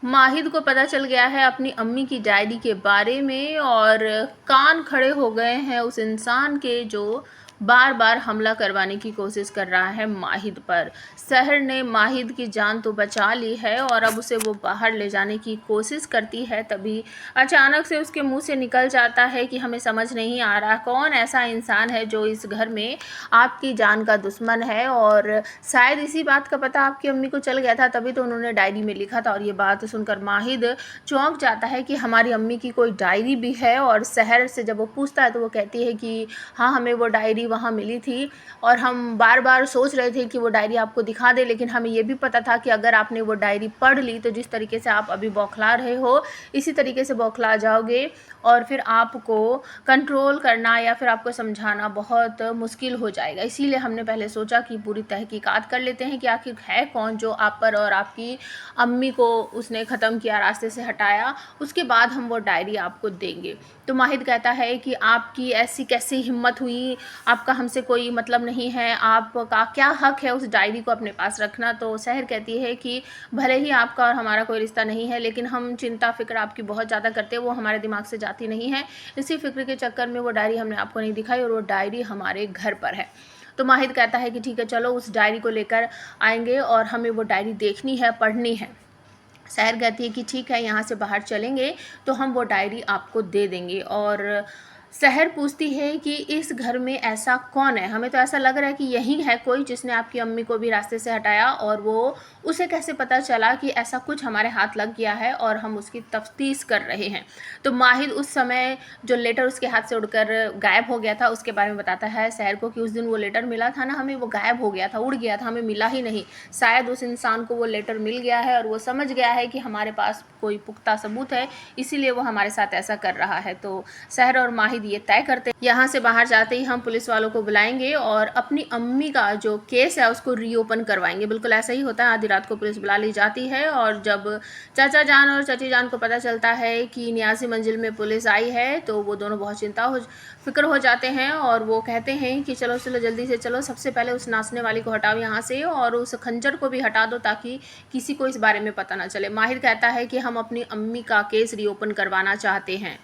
माहिद को पता चल गया है अपनी अम्मी की डायरी के बारे में और कान खड़े हो गए हैं उस इंसान के जो बार बार हमला करवाने की कोशिश कर रहा है माहिद पर। सहर ने माहिद की जान तो बचा ली है और अब उसे वो बाहर ले जाने की कोशिश करती है, तभी अचानक से उसके मुंह से निकल जाता है कि हमें समझ नहीं आ रहा कौन ऐसा इंसान है जो इस घर में आपकी जान का दुश्मन है। और शायद इसी बात का पता आपकी अम्मी को चल गया था, तभी तो उन्होंने डायरी में लिखा था। और ये बात सुनकर माहिद चौंक जाता है कि हमारी अम्मी की कोई डायरी भी है। और शहर से जब वो पूछता है तो वो कहती है कि हाँ, हमें वो डायरी वहाँ मिली थी और हम बार बार सोच रहे थे कि वो डायरी आपको दिखा दे, लेकिन हमें ये भी पता था कि अगर आपने वो डायरी पढ़ ली तो जिस तरीके से आप अभी बौखला रहे हो इसी तरीके से बौखला जाओगे और फिर आपको कंट्रोल करना या फिर आपको समझाना बहुत मुश्किल हो जाएगा। इसीलिए हमने पहले सोचा कि पूरी तहकीकात कर लेते हैं कि आखिर है कौन जो आप पर और आपकी अम्मी को उसने ख़त्म किया, रास्ते से हटाया, उसके बाद हम वो डायरी आपको देंगे। तो माहिद कहता है कि आपकी ऐसी कैसी हिम्मत हुई, आपका हमसे कोई मतलब नहीं है, आपका क्या हक है उस डायरी को अपने पास रखना। तो सहर कहती है कि भले ही आपका और हमारा कोई रिश्ता नहीं है, लेकिन हम चिंता फ़िक्र आपकी बहुत ज़्यादा करते हैं, वो हमारे दिमाग से जाती नहीं है। इसी फ़िक्र के चक्कर में वो डायरी हमने आपको नहीं दिखाई और वो डायरी हमारे घर पर है। तो माहिद कहता है कि ठीक है, चलो उस डायरी को लेकर आएंगे और हमें वो डायरी देखनी है, पढ़नी है। सहर कहती है कि ठीक है, यहाँ से बाहर चलेंगे तो हम वो डायरी आपको दे देंगे। और सहर पूछती है कि इस घर में ऐसा कौन है, हमें तो ऐसा लग रहा है कि यही है कोई जिसने आपकी अम्मी को भी रास्ते से हटाया, और वो उसे कैसे पता चला कि ऐसा कुछ हमारे हाथ लग गया है और हम उसकी तफ्तीश कर रहे हैं। तो माहिद उस समय जो लेटर उसके हाथ से उड़कर गायब हो गया था उसके बारे में बताता है सहर को कि उस दिन वो लेटर मिला था ना हमें, वो गायब हो गया था, उड़ गया था, हमें मिला ही नहीं। शायद उस इंसान को वो लेटर मिल गया है और वो समझ गया है कि हमारे पास कोई पुख्ता सबूत है, इसीलिए वो हमारे साथ ऐसा कर रहा है। तो सहर और माहिद ये तय करते हैं यहाँ से बाहर जाते ही हम पुलिस वालों को बुलाएंगे और अपनी अम्मी का जो केस है उसको रीओपन करवाएंगे। बिल्कुल ऐसा ही होता है, आधी रात को पुलिस बुला ली जाती है और जब चाचा जान और चाची जान को पता चलता है कि 89 मंजिल में पुलिस आई है तो वो दोनों बहुत फिक्र हो जाते हैं और वो कहते हैं कि चलो चलो जल्दी से चलो, सबसे पहले उस नाचने वाली को हटाओ यहाँ से और उस खंजर को भी हटा दो ताकि किसी को इस बारे में पता ना चले। माहिर कहता है कि हम अपनी अम्मी का केस रीओपन करवाना चाहते हैं।